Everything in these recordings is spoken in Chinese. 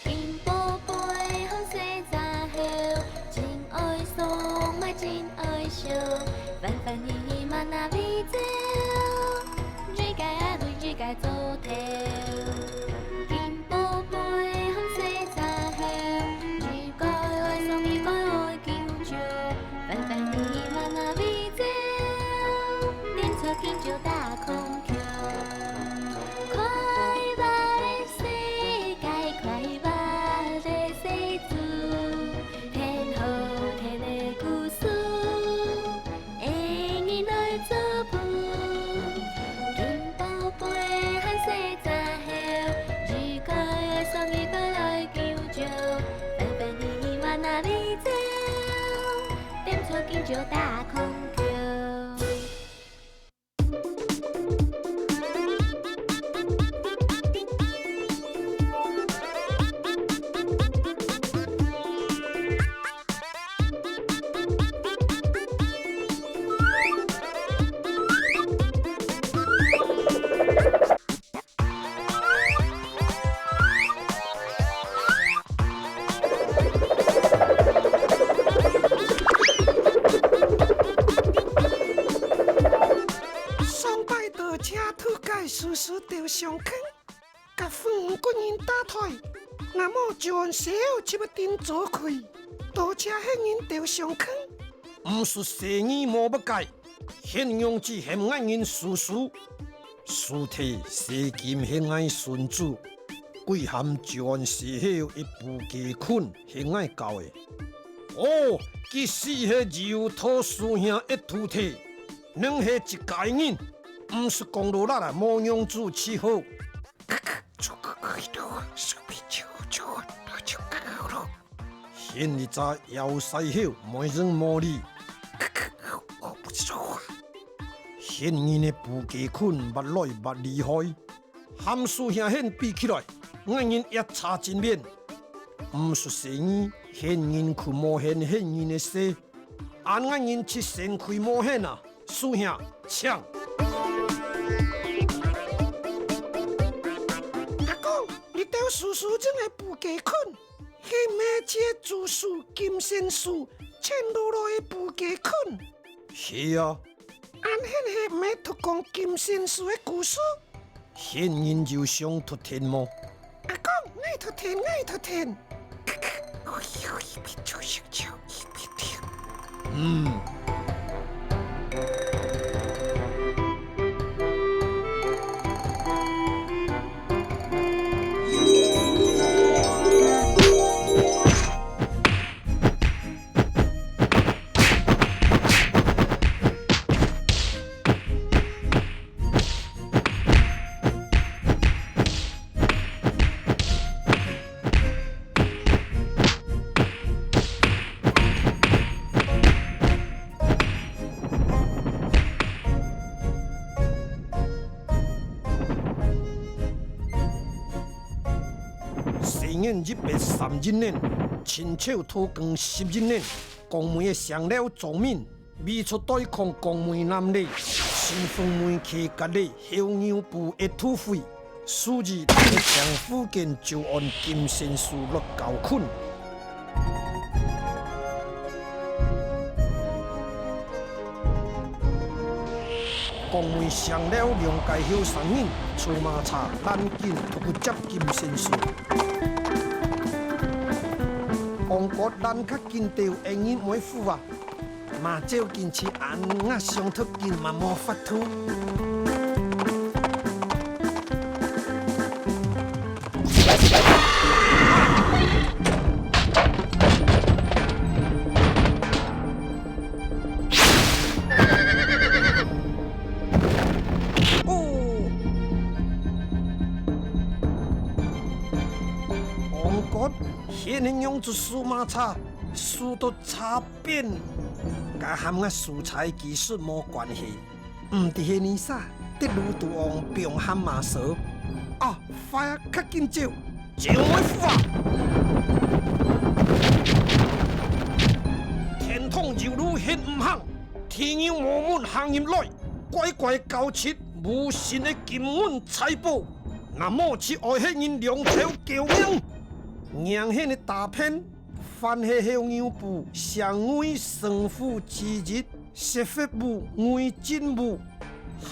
金宝贝风洗早后，真爱送爱真爱笑，烦烦喜喜嘛那美酒，水解啊对水解做头。金宝贝风洗早后，水解爱送水解爱求救，烦烦喜喜嘛那美酒，点出金酒大空桥。快乐的世界，快乐的世主，天好天的故事，会人来作伴。金宝贝和洗早后，如果爱送伊过来求救，烦烦喜喜嘛那美酒，点出金酒大空桥。上摆倒车土改事事着上坑，甲饭骨人打退，那么就按小这要顶做开，倒车迄人着上坑。毋是生意无要改，现用之嫌爱人事事，事体西金嫌爱顺主，贵含就按时候一步鸡捆嫌爱教的。哦，其实迄柔土师兄一土体，两下一家人，毋是讲落力啊，无样子伺候。现日早要西后，没人摸你。现人的布鸡捆捌来捌厉害，함수兄现比起来，我人一差真面。毋是生意，现人去无现现人的事，按我人去先开无现啊，师兄抢。阿公，你钓叔叔真的不鸡捆，迄马车主树金仙树牵落来的不鸡捆，是啊，按迄个马特讲金仙树的故事。现人就想脱天么？阿公，爱脱田，爱脱田。嗯。生宴130年，亲手土工10年，公门的上了作面，美出对抗公门男女，新丰门客家里后牛部一土匪，数字大将附近就按金仙树落教训。公门上了两界后上人，出马茶单紧不接金仙树。王国咱较紧着会人每副啊，嘛照近去按啊上脱紧嘛无法度。现人用做数码茶，数到茶变，甲和我素材技术无关系。毋伫迄年啥，得如杜王并喊马蛇，啊，快啊，较紧招，招我副啊！天通犹如现毋行，天有无门行入来，乖乖交切，无神的金运财宝，那么去爱迄因龙头救命，让迄个大片翻迄后腰部上位胜负之日，设法母为真母，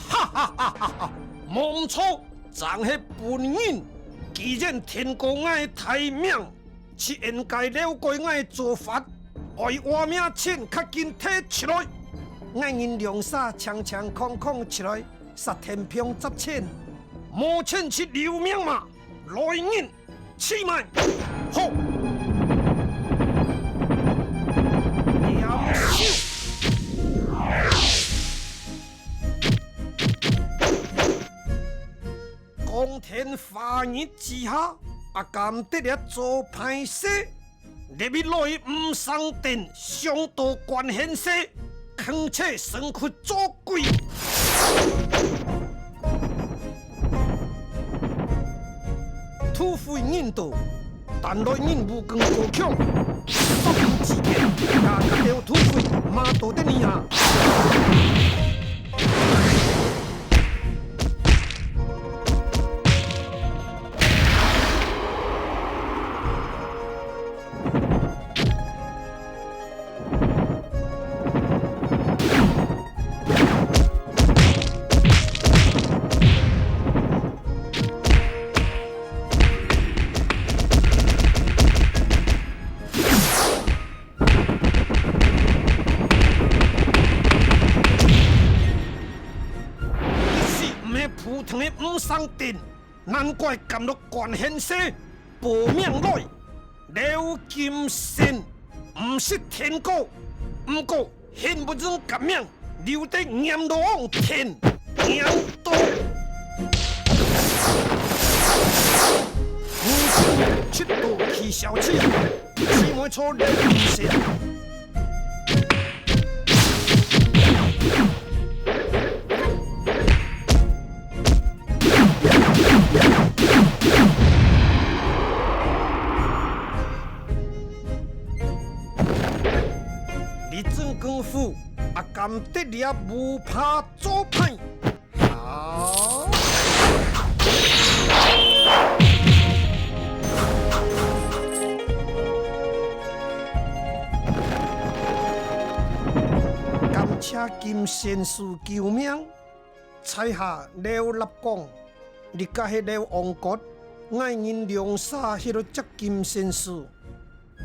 哈哈哈哈哈！冇错，咱迄本人既然天公爱太命，是应该了解爱做法，爱活命钱较紧摕出来，爱因良沙强强空空出来，杀天平10千，无钱是留命嘛，来人，起码好。光天化日之下，阿甘得了做歹势，入去内唔上殿，上到关显势，况且身躯做鬼。土匪引导，但来人无光高强，杀人之间，家家了土匪，马到的你下。普通的唔上殿，难怪甘落关显势，报名来刘金仙，唔是天狗，不过现不准革命，留得阎罗王天阎道。七度去小气，只会错刘金仙。你真功夫，阿甘得了不怕做派。好。感谢金仙师救命，采下刘立功，你甲迄刘王国，爱因良杀迄个接金仙师。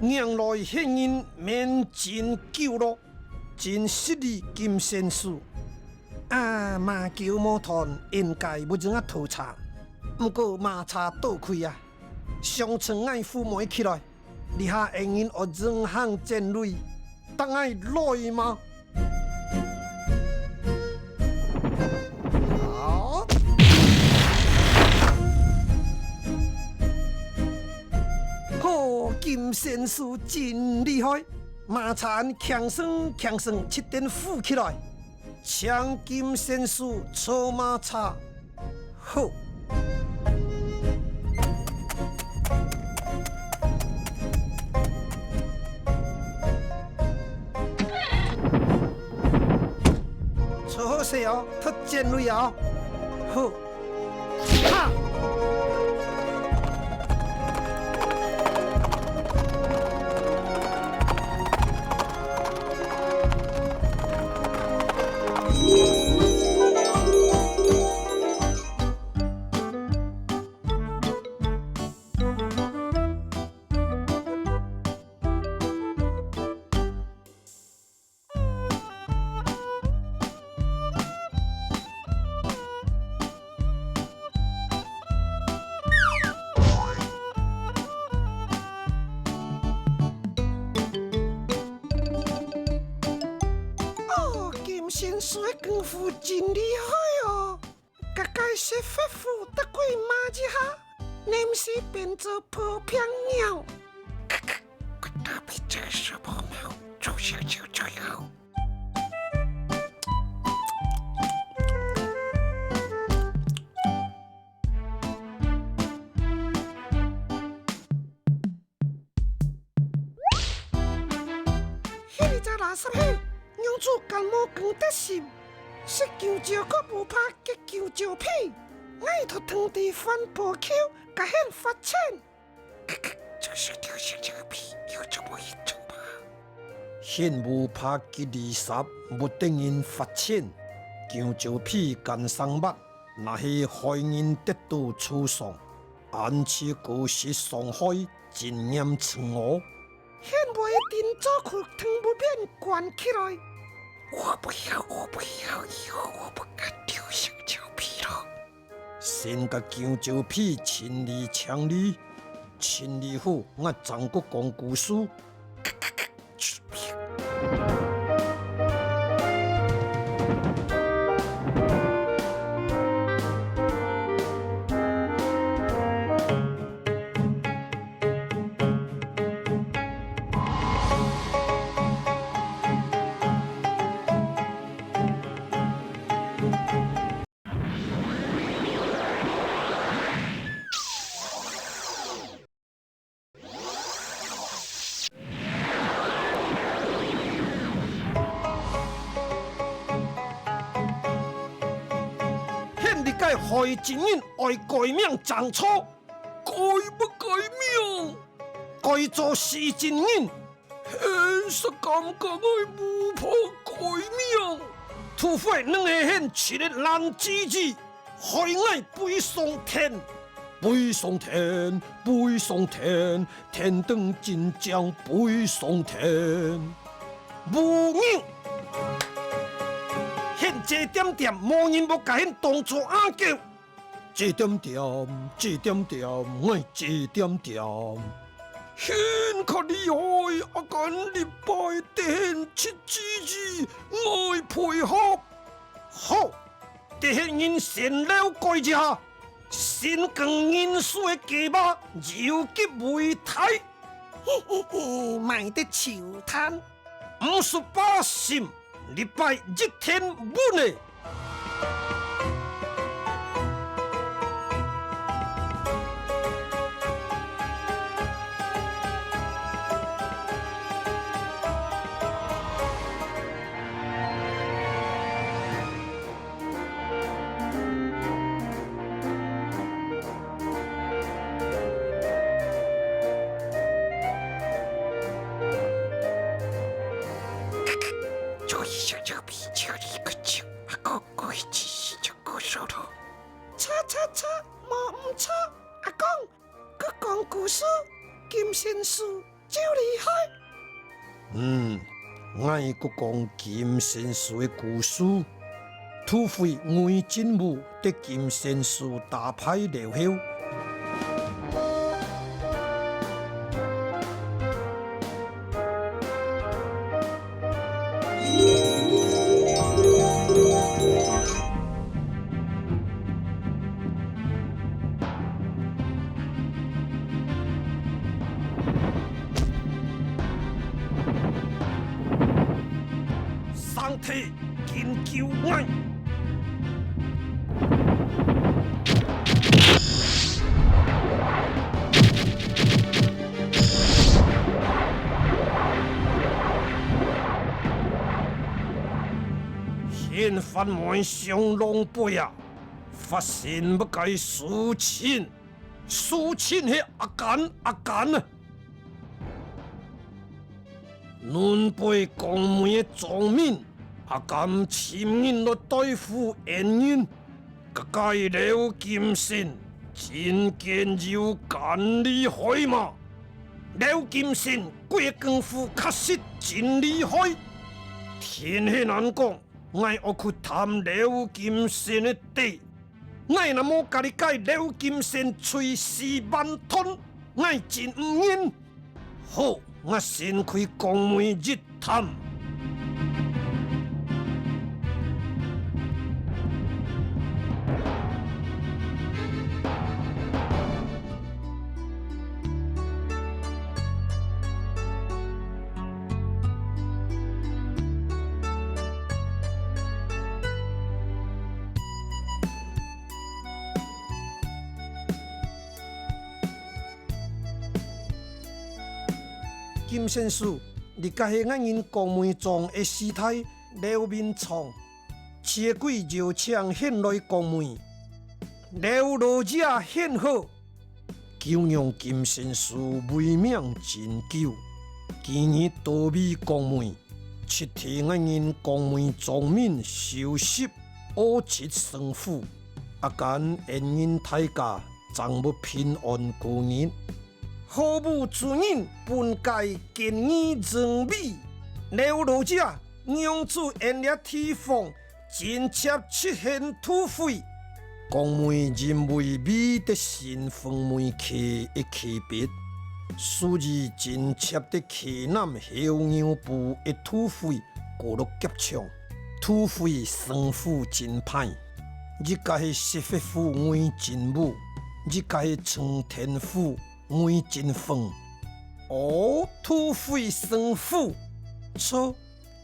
让来现因免真救咯，真失礼金仙师。啊，马球魔团应该不怎啊偷查，不过马查倒开啊，上层爱父母起来，你下应因学人行战类，当爱来吗？好。哦，金仙师真厉害，马产强生7点富起来，抢金仙师搓马茶，好。搓好势哦，脱尖锐哦，好，哈。仙师的功夫真厉害哦！甲介些法符得过马一下，你不是变做破片鸟？我特别这个小宝猫，就是就这样。迄个垃圾屁！用做感冒更得心，是求招阁无拍结求招屁，爱托汤地翻破口，甲hen发钱。这是条小招屁，有做无去做吧？现无拍吉利煞，不等因发钱，求招屁干上目，那是害人得到处丧，安此故事上海，真严称我。hen袂定做裤汤不变关起来。我不要，以后我不敢丢小招屁了。先甲求招屁千里千里，千里虎我张国讲故事。该害真人爱改名当初，改不改名？改做是真人，现实感觉爱无破改名。土匪两个现七日烂枝子，害爱背上天，背上天，背上天，天灯真将背上天，无影。这点点，无人要甲因当作阿叫。这点点，这点点，爱这点点。现较厉害，阿干礼拜天七支子，爱配合。好，得现因先了改只，先将因素的鸡肉揉结为台。卖得笑摊58心。礼拜日天稳的。小招屁，叫你个叫，阿公过去是就过手了。错，无唔错，阿公，佮讲故事，金仙术就厉害。我佮讲金仙术的故事。土匪为真武得金仙术大牌留后。上体研究爱。现番满上狼狽啊！发现要该输钱，输钱是阿干啊！论背江门的庄民，阿甘亲人来对付恩人，甲该了金仙，真见有干厉害嘛！了金仙过功夫确实真厉害，天下难讲，爱学去探了金仙的底，爱那么家己改了金仙吹死万吞，爱真唔认。好。我先开江门日探。金仙术，你家系俺因江门庄的师太廖明创，车轨绕墙献来公门，了罗者献好，求让金仙师为命真久。今日多米公门，7天我因公门庄民收拾乌七生父，间恩因大家终不平安过日。好母之人本该见义认美，了罗者娘子延烈提防，真切出现土匪。公门认为美的新风门客一区别。属于真切的旗南后娘部的土匪过了劫抢，土匪生父真歹，日家是石佛府为真武，日家是苍天府为真凤。哦，土匪生父，错，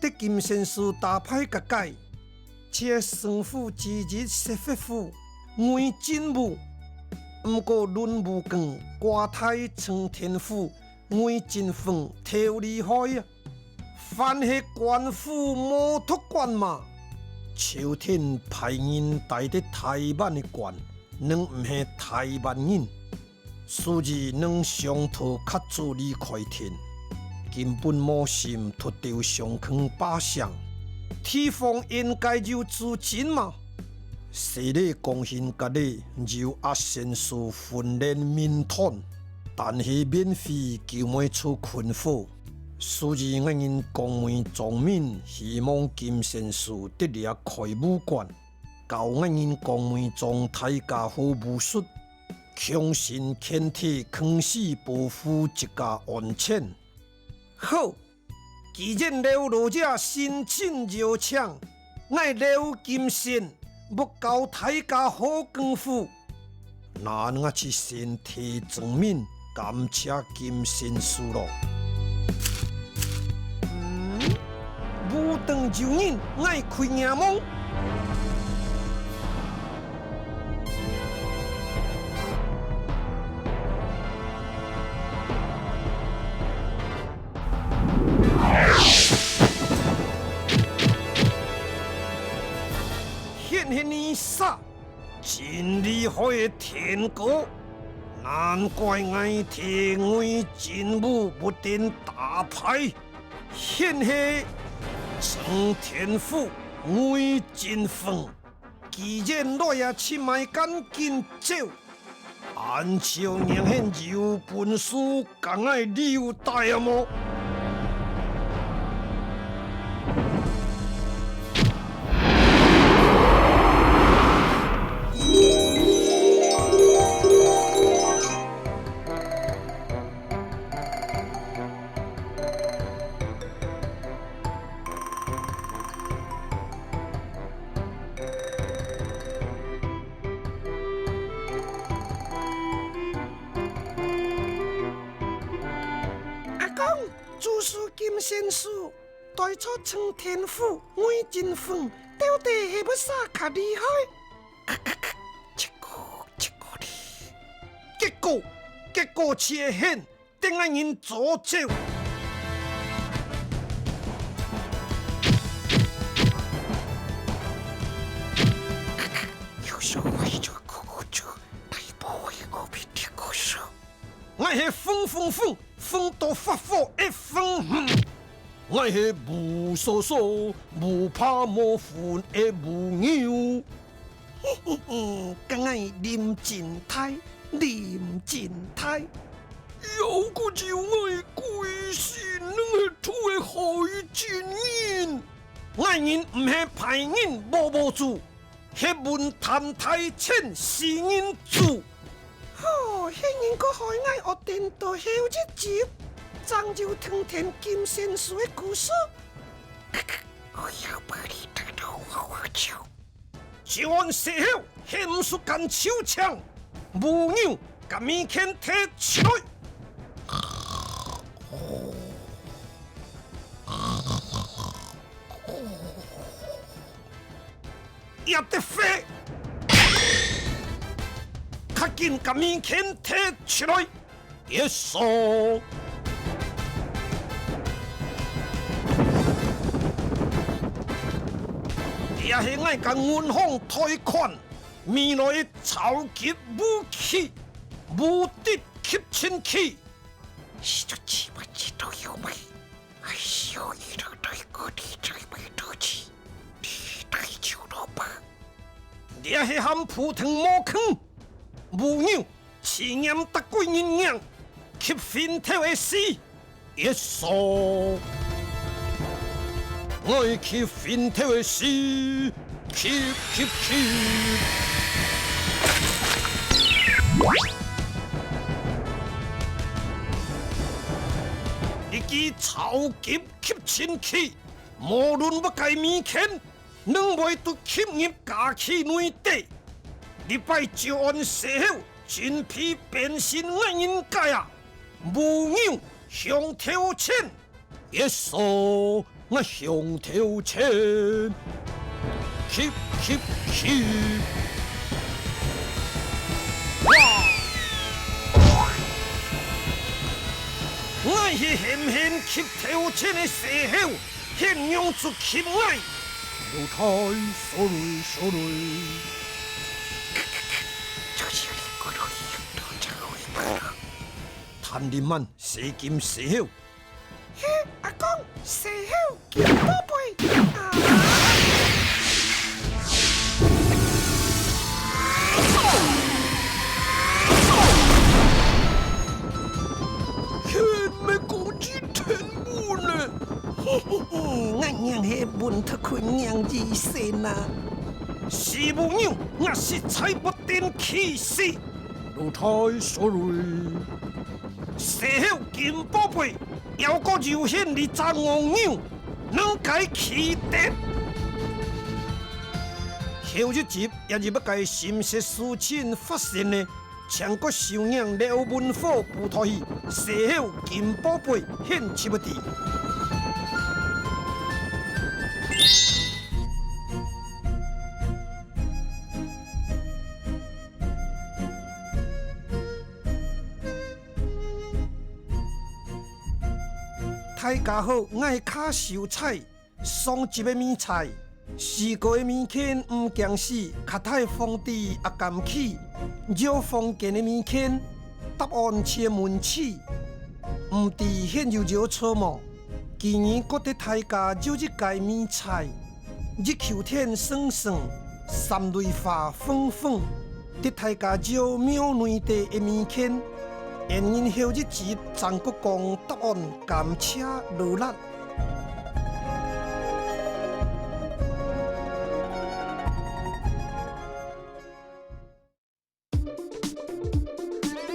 得金仙师大派甲改，且生父之日石佛府为真武。毋过论武功，瓜太苍天府为真凤忒厉害啊！凡是官府摩托官嘛，朝廷派人带得台湾的官，能毋是台湾人，所以能上头卡住离开天，根本无心脱掉上坑把相，提防应该就自尽嘛。西里公信甲你由阿仙师训练民团，但是免费就每处困火，所以我因公门庄民希望金仙师得了开武馆，教我因公门庄大家好武术，强身健体，扛死保护一家安全。好，既然了罗者申请入场，我了金仙。要教大家好功夫，那我去先提证明，感谢金仙师咯。武当就人爱开眼蒙。啥？真厉害的天哥，难怪我天为真武不定大牌，现下苍天府为真凤，既然我也去买赶紧走，按照娘现有本事，敢爱留待啊么？金仙师带出苍天府为真凤，到底是要啥较厉害？结果切现，等下人左走。我是风到发火一风，我是无所所无怕无烦的无牛。敢爱啉真胎，有个就爱鬼神两个土的害真人，爱人唔是歹人无主，迄文谈太浅是人主。哦，迄人个害我学电到后一集，漳州藤田金仙师的故事。我要把你带到我手。就按事后，迄毋是干手枪，无娘甲面前摕出来。也得飞。较紧甲面前摕出来，一扫。也也是爱甲军方推款未来的超级武器——无敌吸尘器。是就起码知道有没？哎呦，一路对过你再没多起，你太久了吧？也是含蒲糖魔坑，无鸟试验达几人样，吸fin头的死，一扫。我吸fin头的死，吸。一支超级吸尘器，无论要改物件，拢袂都吸入家器内底。礼拜就按洗好，真皮变身爱人界啊！无鸟向头前，一扫我向头前，吸。我是现吸头前的时候，现用出吸爱，流开sorry。就是你过路一路才会吧？谭林曼洗金洗好，嘿，阿公，洗好金宝贝啊！俺娘迄本特困娘子身啊！是无鸟，我是踩不定气势，露台sorry。洗好金宝贝，要个柔显你张王鸟，能解气敌。后日集也是要解心血事情发生的，全国首映廖文虎部台戏，洗好金宝贝献七不地。大家好，我是卡秀菜，双级的米菜，四个的米片唔惊死，卡太放地也甘起，绕房间的米片，答案切门起，唔知现就绕错么？今年觉得大家就一介米菜，日秋天爽爽，三类花粉粉，得大家就庙内地的米片。因因后日集全国公答案甘车落力。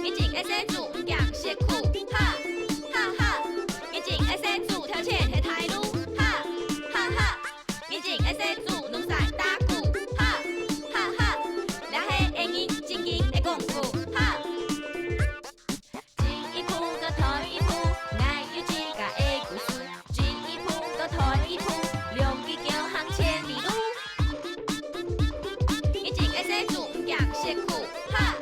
你真会洗煮，唔惊洗裤，哈哈哈！你真会洗煮，挑钱下台路，哈哈哈！你真会洗煮，拢在打鼓，哈哈哈！俩嘿英英正经的功夫，哈。洗裤，哈。